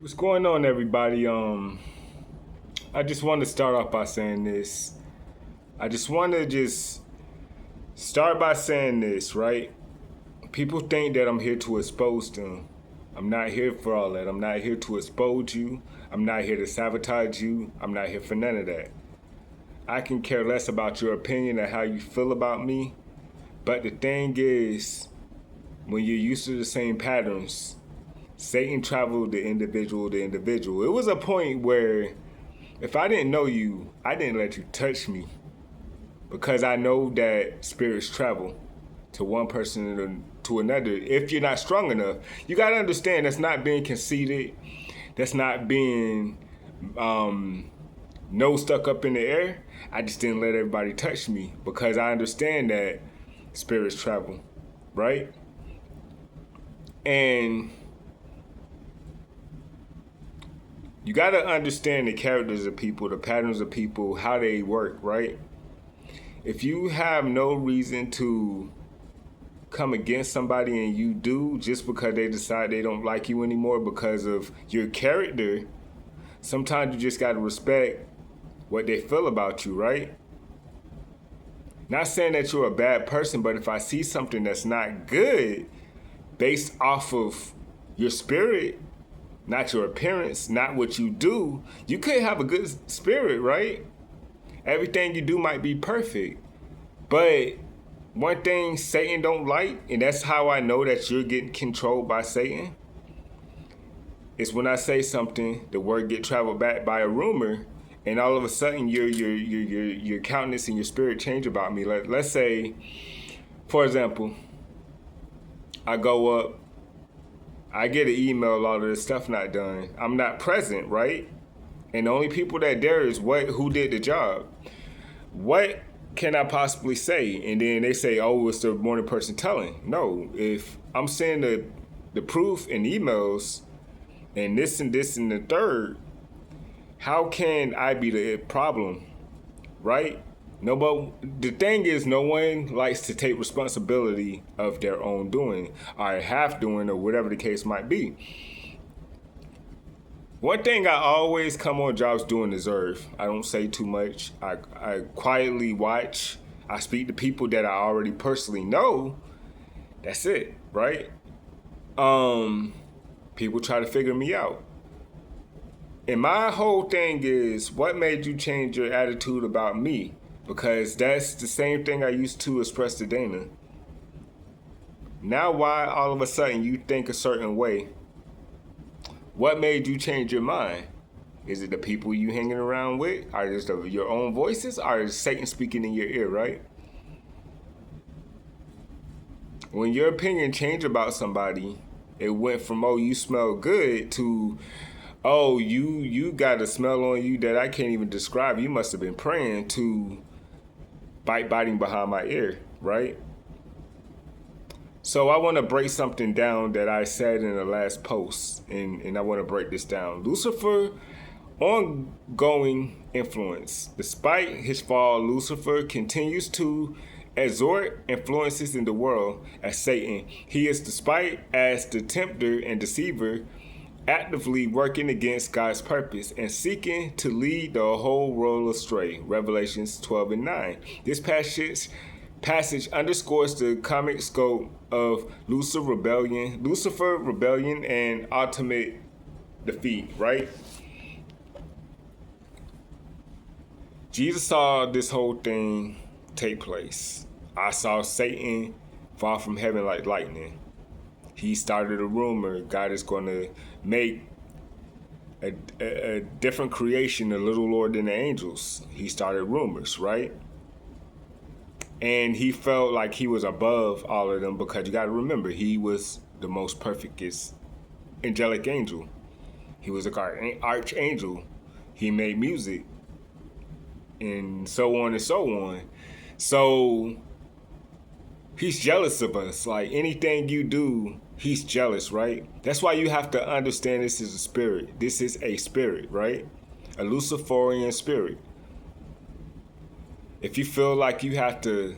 What's going on, everybody? I just want to start off by saying this. I just want to just start by saying this, right? People think that I'm here to expose them. I'm not here for all that. I'm not here to expose you. I'm not here to sabotage you. I'm not here for none of that. I can care less about your opinion and how you feel about me. But the thing is, when you're used to the same patterns, Satan traveled the individual to individual. It was a point where if I didn't know you, I didn't let you touch me because I know that spirits travel to one person to another. If you're not strong enough, you got to understand that's not being conceited. That's not being nose stuck up in the air. I just didn't let everybody touch me because I understand that spirits travel, right? And you got to understand the characters of people, the patterns of people, how they work, right? If you have no reason to come against somebody and you do just because they decide they don't like you anymore because of your character, sometimes you just got to respect what they feel about you, right? Not saying that you're a bad person, but if I see something that's not good based off of your spirit, not your appearance, not what you do, you could have a good spirit, right? Everything you do might be perfect. But one thing Satan don't like, and that's how I know that you're getting controlled by Satan, is when I say something, the word get traveled back by a rumor, and all of a sudden your countenance and your spirit change about me. Let's say, for example, I go up, I get an email, all of this stuff not done. I'm not present, right? And the only people that there is who did the job. What can I possibly say? And then they say, oh, it's the morning person telling. No, if I'm saying the proof and emails and this and this and the third, how can I be the problem, right? No, but the thing is, no one likes to take responsibility of their own doing, or half doing, or whatever the case might be. One thing I always come on jobs doing is observe. I don't say too much. I quietly watch. I speak to people that I already personally know. That's it, right? People try to figure me out. And my whole thing is, what made you change your attitude about me? Because that's the same thing I used to express to Dana. Now why all of a sudden you think a certain way? What made you change your mind? Is it the people you hanging around with? Are it just your own voices? Or is Satan speaking in your ear, right? When your opinion changed about somebody, it went from, oh, you smell good to, oh, you got a smell on you that I can't even describe. You must have been praying, to biting behind my ear, right? So I want to break something down that I said in the last post, and I want to break this down. Lucifer, ongoing influence. Despite his fall, Lucifer continues to exert influences in the world as Satan. He is, despite as the tempter and deceiver, actively working against God's purpose and seeking to lead the whole world astray. Revelations 12 and 9. This passage underscores the comic scope of Lucifer rebellion, and ultimate defeat, right? Jesus saw this whole thing take place. I saw Satan fall from heaven like lightning. He started a rumor God is going to make a different creation, a little lower than the angels. He started rumors, right? And he felt like he was above all of them because you got to remember, he was the most perfectest angelic angel. He was an archangel. He made music and so on and so on. So he's jealous of us. Like anything you do, he's jealous, right? That's why you have to understand this is a spirit. This is a spirit, right? A Luciferian spirit. If you feel like you have to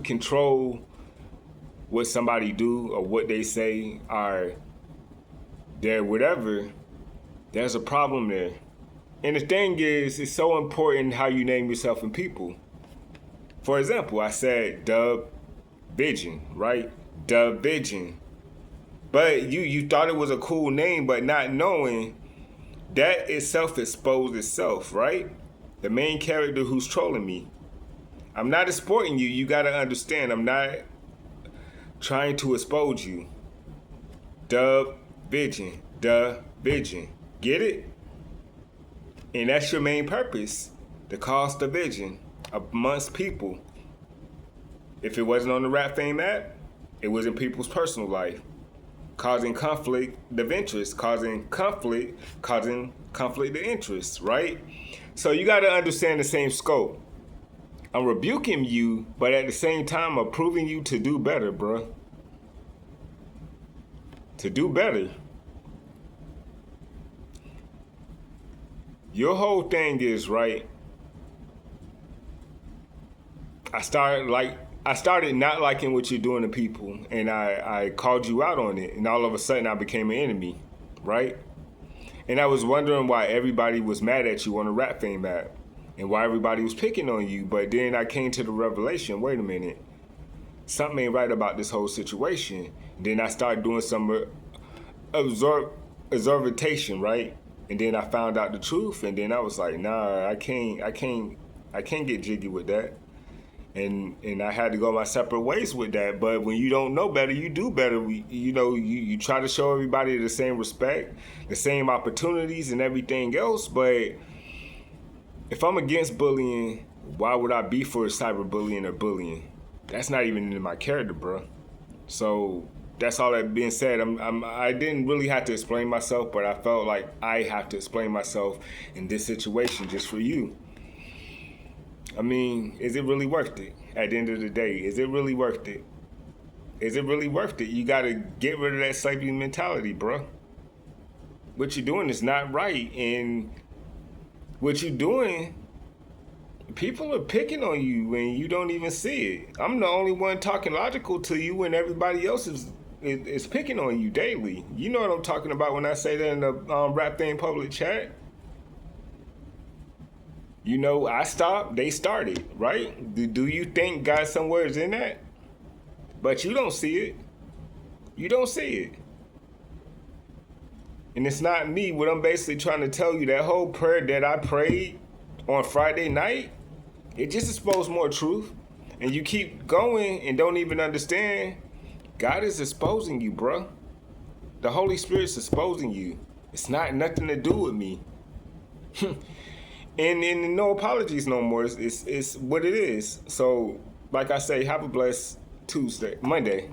control what somebody do or what they say are their whatever, there's a problem there. And the thing is, it's so important how you name yourself in people. For example, I said Dub Vision, right? Dub Vision. But you thought it was a cool name, but not knowing that itself exposed itself, right? The main character who's trolling me. I'm not exporting you. You gotta understand. I'm not trying to expose you. Dub Vision. Dub Vision. Get it? And that's your main purpose. To cause division amongst people. If it wasn't on the Rap Fame app, it was in people's personal life. Causing conflict of interest, causing conflict of interest, right? So you got to understand the same scope. I'm rebuking you, but at the same time, I'm approving you to do better, bro. To do better. Your whole thing is, right, I started not liking what you're doing to people, and I called you out on it, and all of a sudden I became an enemy, right? And I was wondering why everybody was mad at you on the Rap Fame app, and why everybody was picking on you. But then I came to the revelation, wait a minute, something ain't right about this whole situation. And then I started doing some observation, right? And then I found out the truth, and then I was like, nah, I can't get jiggy with that. And I had to go my separate ways with that. But when you don't know better, you do better. You try to show everybody the same respect, the same opportunities and everything else. But if I'm against bullying, why would I be for cyberbullying or bullying? That's not even in my character, bro. So that's all that being said. I didn't really have to explain myself, but I felt like I have to explain myself in this situation just for you. I mean, is it really worth it? At the end of the day, is it really worth it? Is it really worth it? You gotta get rid of that slavery mentality, bro. What you're doing is not right, and what you're doing, people are picking on you when you don't even see it. I'm the only one talking logical to you, and everybody else is picking on you daily. You know what I'm talking about when I say that in the Rap Fame public chat. You know, I stopped, they started, right? Do you think God somewhere is in that? But you don't see it. You don't see it. And it's not me. What I'm basically trying to tell you, that whole prayer that I prayed on Friday night, it just exposed more truth. And you keep going and don't even understand. God is exposing you, bro. The Holy Spirit's exposing you. It's not nothing to do with me. And no apologies no more. It's what it is. So, like I say, have a blessed Monday.